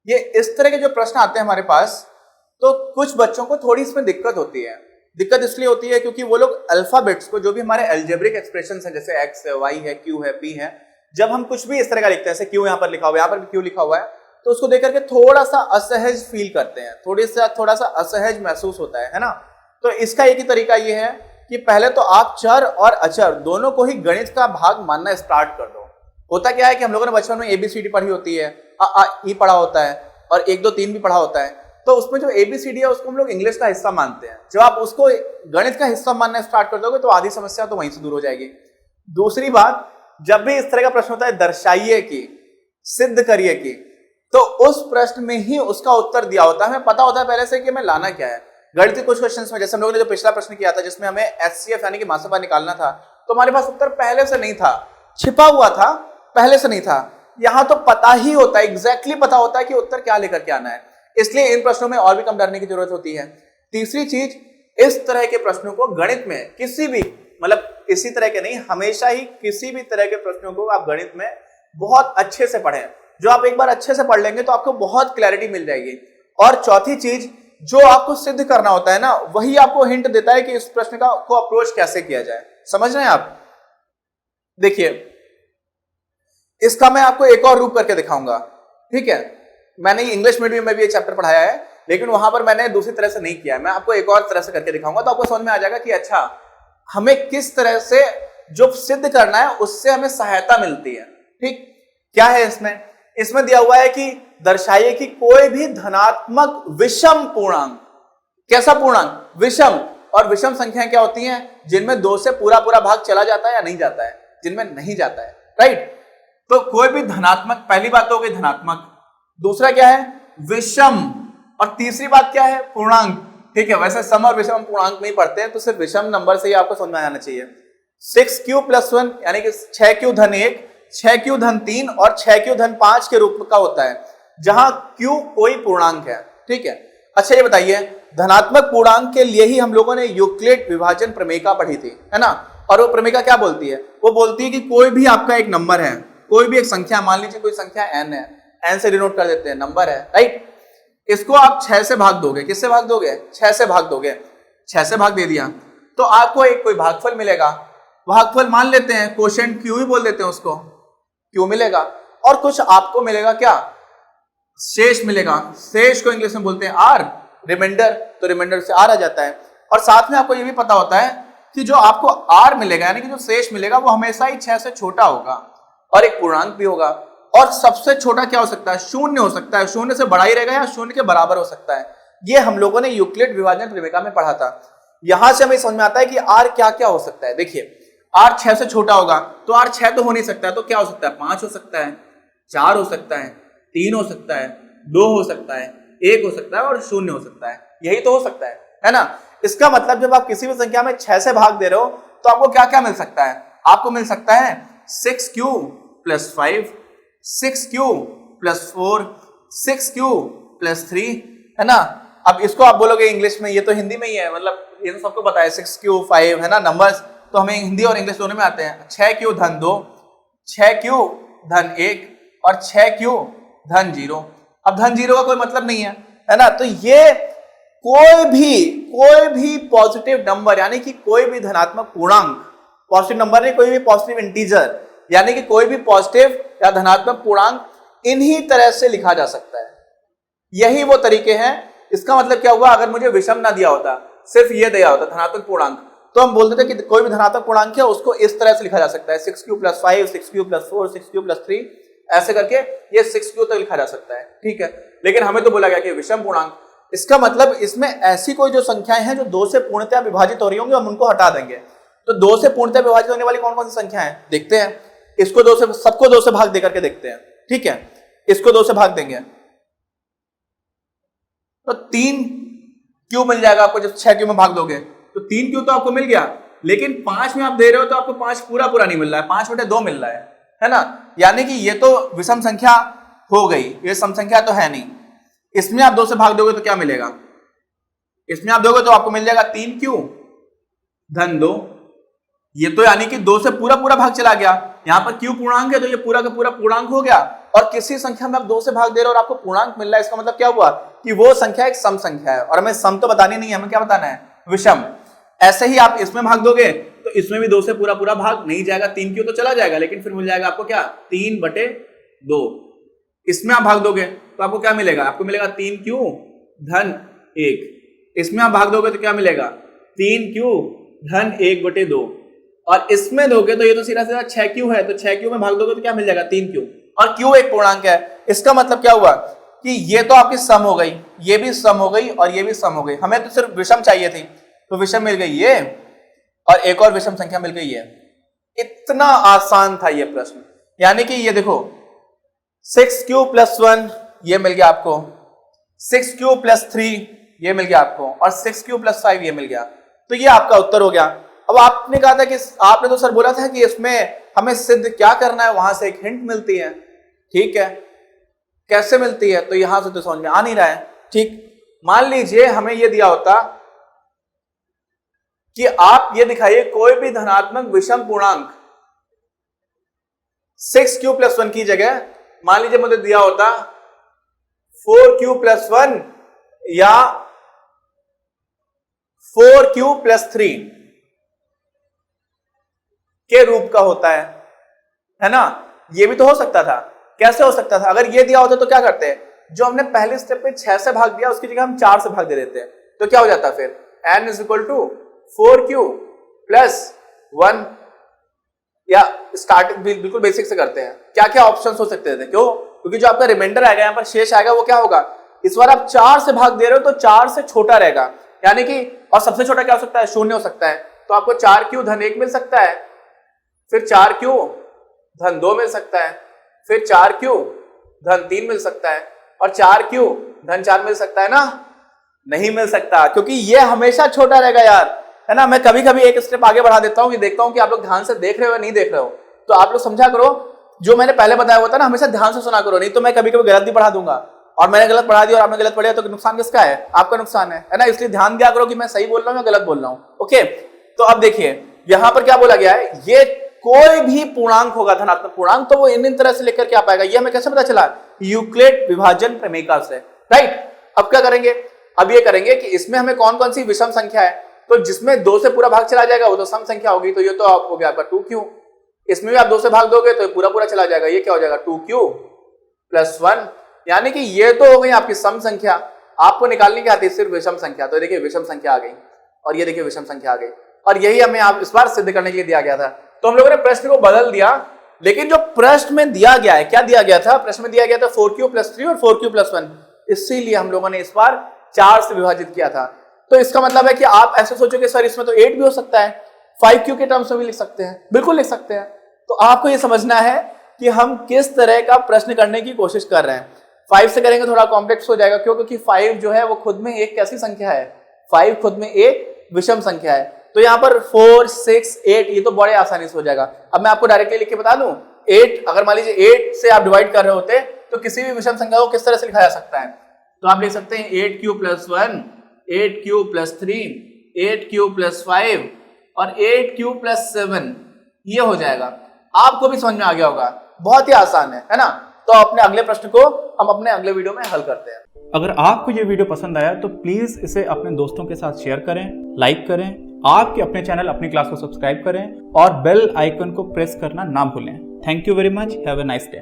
ये इस तरह के जो प्रश्न आते हैं हमारे पास, तो कुछ बच्चों को थोड़ी इसमें दिक्कत होती है। दिक्कत इसलिए होती है क्योंकि वो लोग अल्फाबेट्स को, जो भी हमारे अलजेब्रिक एक्सप्रेशंस हैं, जैसे एक्स है, वाई है, क्यू है, पी है, जब हम कुछ भी इस तरह का लिखते हैं, जैसे क्यू यहाँ पर लिखा हुआ है, यहाँ पर भी क्यू लिखा हुआ है, तो उसको देख करके थोड़ा सा असहज फील करते हैं, थोड़ा सा असहज महसूस होता है ना। तो इसका एक ही तरीका ये है कि पहले तो आप चर और अचर दोनों को ही गणित का भाग मानना स्टार्ट कर दो। होता क्या है कि हम लोगों ने बचपन में ABCD पढ़ी होती है, अ आ ई पढ़ा होता है, और 1 2 3 भी पढ़ा होता है, तो उसमें जो ABCD है उसको हम लोग इंग्लिश का हिस्सा मानते हैं। जब आप उसको गणित का हिस्सा मानना स्टार्ट कर दोगे तो आधी समस्या तो वहीं से दूर हो जाएगी। दूसरी बात, जब भी इस तरह का प्रश्न होता है दर्शाइए की, सिद्ध करिए की, तो उस प्रश्न में ही उसका उत्तर दिया होता है, हमें पता होता है पहले से कि हमें लाना क्या है। गणित के कुछ क्वेश्चंस में, जैसे हम लोगों ने जो पिछला प्रश्न किया था जिसमें हमें HCF यानी कि मासपा निकालना था, तो हमारे पास उत्तर पहले से नहीं था, छिपा हुआ था, पहले से नहीं था। यहां तो पता ही होता है, एग्जैक्टली पता होता है कि उत्तर क्या लेकर के आना है, इसलिए इन प्रश्नों में और भी कम डरने की जरूरत होती है। तीसरी चीज, इस तरह के प्रश्नों को गणित में किसी भी, मतलब इसी तरह के नहीं, हमेशा ही किसी भी तरह के प्रश्नों को आप गणित में बहुत अच्छे से पढ़ें। जो आप एक बार अच्छे से पढ़ लेंगे तो आपको बहुत क्लैरिटी मिल जाएगी। और चौथी चीज, जो आपको सिद्ध करना होता है ना, वही आपको हिंट देता है कि इस प्रश्न का को अप्रोच कैसे किया जाए। समझ रहे हैं आप? देखिए, इसका मैं आपको एक और रूप करके दिखाऊंगा, ठीक है। मैंने इंग्लिश मीडियम में भी एक चैप्टर पढ़ाया है, लेकिन वहां पर मैंने दूसरी तरह से नहीं किया है। मैं आपको एक और तरह से करके दिखाऊंगा, तो आपको समझ में आ जाएगा कि अच्छा, हमें किस तरह से जो सिद्ध करना है उससे हमें सहायता मिलती है। ठीक, क्या है इसमें? इसमें दिया हुआ है कि दर्शाइए कि कोई भी धनात्मक विषम पूर्णांक, कैसा पूर्णांक? विषम। और विषम संख्याएं क्या होती हैं? जिनमें 2 से पूरा पूरा भाग चला जाता है या नहीं जाता है, जिनमें नहीं जाता है, राइट। तो कोई भी धनात्मक, पहली बात तो हो गई धनात्मक, दूसरा क्या है? विषम, और तीसरी बात क्या है? पूर्णांक। ठीक है, वैसे सम और विषम पूर्णांक नहीं पढ़ते हैं, तो सिर्फ विषम नंबर से ही आपको समझ में आना चाहिए। 6q + 1 यानी कि 6q धन 1, 6q धन 3 और 6q धन 5 के रूप का होता है, जहां q कोई पूर्णांक है। ठीक है, अच्छा ये बताइए, धनात्मक पूर्णांक के लिए ही हम लोगों ने यूक्लिड विभाजन प्रमेयिका पढ़ी थी, है ना। और वो प्रमेयिका क्या बोलती है? वो बोलती है कि कोई भी आपका एक नंबर है, कोई भी एक संख्या, मान लीजिए कोई संख्या n है, n से डिनोट कर देते हैं, नंबर है, राइट। इसको आप 6 से भाग दोगे, किससे भाग दोगे? 6 से भाग दोगे। 6 से भाग दे दिया तो आपको एक कोई भागफल मिलेगा। भागफल मान लेते हैं, क्वोशिएंट q ही बोल देते हैं उसको, q मिलेगा। और कुछ आपको मिलेगा क्या? शेष मिलेगा। शेष को इंग्लिश में बोलते हैं r, रिमाइंडर, तो रिमाइंडर से r आ जाता है। और साथ में आपको ये भी पता होता है कि जो आपको r मिलेगा, यानी कि जो शेष मिलेगा, वो हमेशा ही 6 से छोटा होगा और एक पूर्णांक भी होगा। और सबसे छोटा क्या हो सकता है? शून्य हो सकता है, शून्य से बड़ा ही रहेगा या शून्य के बराबर हो सकता है। ये हम लोगों ने यूक्लिड विभाजन प्रमेयिका में पढ़ा था। यहां से हमें समझ में आता है कि r क्या क्या हो सकता है। देखिए, r 6 से छोटा होगा तो r 6 तो हो नहीं सकता है, तो क्या हो सकता है? 5 हो सकता है, 4 हो सकता है, 3 हो सकता है, 2 हो सकता है, 1 हो सकता है और 0 हो सकता है। यही तो हो सकता है ना। इसका मतलब जब आप किसी भी संख्या में 6 से भाग दे रहे हो तो आपको क्या क्या मिल सकता है? आपको मिल सकता है 6q + 5, 6q + 4, 6q + 3, है ना। अब इसको आप बोलोगे इंग्लिश में, ये तो हिंदी में ही है, मतलब ये तो सबको पता है 6q 5, है ना। नंबर्स तो हमें हिंदी और इंग्लिश दोनों में आते हैं। 6q धन 2, 6q धन 1 और 6q धन 0। अब धन 0 का कोई मतलब नहीं है ना। तो ये कोई भी पॉजिटिव नंबर, यानी कि कोई भी धनात्मक पूर्णांक, पॉजिटिव नंबर नहीं, कोई भी पॉजिटिव इंटीजर, यानी कि कोई भी पॉजिटिव या धनात्मक पूर्णांक इन्हीं तरह से लिखा जा सकता है। यही वो तरीके हैं। इसका मतलब क्या हुआ? अगर मुझे विषम ना दिया होता, सिर्फ ये दिया होता धनात्मक पूर्णांक, तो हम बोलते थे कि कोई भी धनात्मक पूर्णांक है उसको इस तरह से लिखा जा सकता है, 6q + 5, 6q + 4, 6q + 3, ऐसे करके ये 6q तक लिखा जा सकता है। ठीक है, लेकिन हमें तो बोला गया कि विषम पूर्णांक। इसका मतलब इसमें ऐसी कोई जो संख्याएं हैं जो 2 से पूर्णतः विभाजित हो रही होंगी, हम उनको हटा देंगे। तो 2 से पूर्णतः विभाजित होने वाली कौन कौन सी संख्या है देखते हैं। इसको 2 से, सबको 2 से भाग देकर के देखते हैं। ठीक है, इसको 2 से भाग देंगे तो 3q मिल जाएगा आपको। जब 6q में भाग दोगे तो 3q तो आपको मिल गया, लेकिन 5 में आप दे रहे हो तो आपको 5 पूरा पूरा नहीं मिल रहा है, 5/2 मिल रहा है ना। यानी कि ये तो विषम संख्या हो गई, ये सम संख्या तो है नहीं। इसमें आप 2 से भाग दोगे तो क्या मिलेगा? इसमें आप दोगे तो आपको मिल जाएगा 3q धन 2। ये तो यानी कि 2 से पूरा पूरा भाग चला गया। यहां पर q पूर्णांक है तो ये पूरा का पूरा पूर्णांक हो गया, और किसी संख्या में आप 2 से भाग दे रहे हो और आपको पूर्णांक मिल रहा है, इसका मतलब क्या हुआ कि वो संख्या एक सम संख्या है। और हमें सम तो बतानी नहीं है, हमें क्या बताना है, विषम। ऐसे ही आप इसमें भाग दोगे तो इसमें भी 2 से पूरा पूरा भाग नहीं जाएगा, 3 क्यों तो चला जाएगा, लेकिन फिर मिल जाएगा आपको क्या, 3/2। इसमें आप भाग दोगे तो आपको क्या मिलेगा, आपको मिलेगा 3 क्यू धन 1। इसमें आप भाग दोगे तो क्या मिलेगा, 3 क्यू धन 1/2। और इसमें दोगे तो ये तो सीधा सीधा 6 क्यू है, तो 6 क्यू में भाग दोगे तो क्या मिल जाएगा, 3 क्यू। और क्यू एक पूर्णांक है, इसका मतलब क्या हुआ कि ये तो आपकी सम हो गई, ये भी सम हो गई और ये भी सम हो गई। हमें तो सिर्फ विषम चाहिए थी, तो विषम मिल गई ये, और एक और विषम संख्या मिल गई है। इतना आसान था ये प्रश्न। यानी कि ये देखो 6q + 1 ये मिल गया आपको, 6q + 3 ये मिल गया आपको, और 6q + 5 ये मिल गया। तो ये आपका उत्तर हो गया। अब आपने कहा था कि आपने तो सर बोला था कि इसमें हमें सिद्ध क्या करना है, वहां से एक हिंट मिलती है। ठीक है, कैसे मिलती है, तो यहां से तो समझ में आ नहीं रहा है। ठीक, मान लीजिए हमें यह दिया होता कि आप ये दिखाइए कोई भी धनात्मक विषम पूर्णांक 6q + 1 की जगह मान लीजिए मुझे दिया होता 4q + 1 या 4q + 3 के रूप का होता है ना। ये भी तो हो सकता था। कैसे हो सकता था, अगर ये दिया होता तो क्या करते हैं, जो हमने पहले स्टेप पे 6 से भाग दिया उसकी जगह हम 4 से भाग दे देते हैं, तो क्या हो जाता फिर n = 4q + 1, या स्टार्टिंग बिल्कुल बेसिक से करते हैं। क्या क्या ऑप्शंस हो सकते थे, क्यों, क्योंकि जो आपका रिमाइंडर आएगा, यहाँ पर शेष आएगा, वो क्या होगा, इस बार आप 4 से भाग दे रहे हो तो 4 से छोटा रहेगा, यानी कि, और सबसे छोटा क्या हो सकता है, 0 हो सकता है। तो आपको 4q धन 1 मिल सकता है, फिर 4q धन 2 मिल सकता है, फिर 4q धन 3 मिल सकता है, और 4q धन 4 मिल सकता है ना, नहीं मिल सकता, क्योंकि ये हमेशा छोटा रहेगा यार, है ना। मैं कभी कभी एक स्टेप आगे बढ़ा देता हूं, कि देखता हूं कि आप लोग ध्यान से देख रहे हो या नहीं देख रहे हो, तो आप लोग समझा करो, जो मैंने पहले बताया हुआ था ना, हमेशा ध्यान से सुना करो, नहीं तो मैं कभी कभी गलत भी पढ़ा दूंगा, और मैंने गलत पढ़ा दिया और आपने गलत पढ़ा तो नुकसान किसका है, आपका नुकसान है ना। इसलिए ध्यान दिया करो कि मैं सही बोल रहा हूं या गलत बोल रहा हूं। ओके, तो अब देखिए यहां पर क्या बोला गया है, ये कोई भी पूर्णांक होगा धनात्मक पूर्णांक, तो वो इन तरह से लेकर के आ पाएगा। ये हमें कैसे पता चला, यूक्लिड विभाजन प्रमेय से, राइट। अब क्या करेंगे, अब ये करेंगे कि इसमें हमें कौन कौन सी विषम संख्या है, तो जिसमें 2 से पूरा भाग चला जाएगा वो तो सम संख्या होगी, तो ये तो आप हो गया आपका 2q। इसमें भी आप 2 से भाग दोगे तो पूरा पूरा चला जाएगा, ये क्या हो जाएगा 2q + 1, यानी कि ये तो हो गई आपकी सम संख्या। आपको निकालने की आती है सिर्फ विषम संख्या, तो देखिए विषम संख्या आ गई, और ये देखिए विषम संख्या आ गई, और यही हमें आप इस बार सिद्ध करने के लिए दिया गया था। तो हम लोगों ने प्रश्न को बदल दिया, लेकिन जो प्रश्न में दिया गया है, क्या दिया गया था, प्रश्न में दिया गया था 4q + 3 और 4q + 1, इसीलिए हम लोगों ने इस बार 4 से विभाजित किया था। तो इसका मतलब है कि आप ऐसे सोचोगे सर इसमें तो 8 भी हो सकता है, 5q के टर्म्स में भी लिख सकते हैं, बिल्कुल लिख सकते हैं। तो आपको ये समझना है कि हम किस तरह का प्रश्न करने की कोशिश कर रहे हैं। 5 से करेंगे थोड़ा कॉम्प्लेक्स हो जाएगा, क्यों, क्योंकि 5 जो है वो खुद में एक कैसी संख्या है, 5 खुद में एक विषम संख्या है। तो यहाँ पर 4, 6, 8 ये तो बड़े आसानी से हो जाएगा। अब मैं आपको डायरेक्टली लिख के बता दूं, 8 अगर मान लीजिए 8 से आप डिवाइड कर रहे होते तो किसी भी विषम संख्या को किस तरह से लिखा जा सकता है, तो आप लिख सकते हैं 8q + 1, 8q + 3, 8q + 5 और 8q + 7, ये हो जाएगा। आपको भी समझ में आ गया होगा, बहुत ही आसान है ना। तो अपने अगले प्रश्न को हम अपने अगले वीडियो में हल करते हैं। अगर आपको ये वीडियो पसंद आया तो प्लीज इसे अपने दोस्तों के साथ शेयर करें, लाइक करें, आपके अपने चैनल अपनी क्लास को सब्सक्राइब करें और बेल आइकन को प्रेस करना ना भूलें। Thank you very much, have a nice day.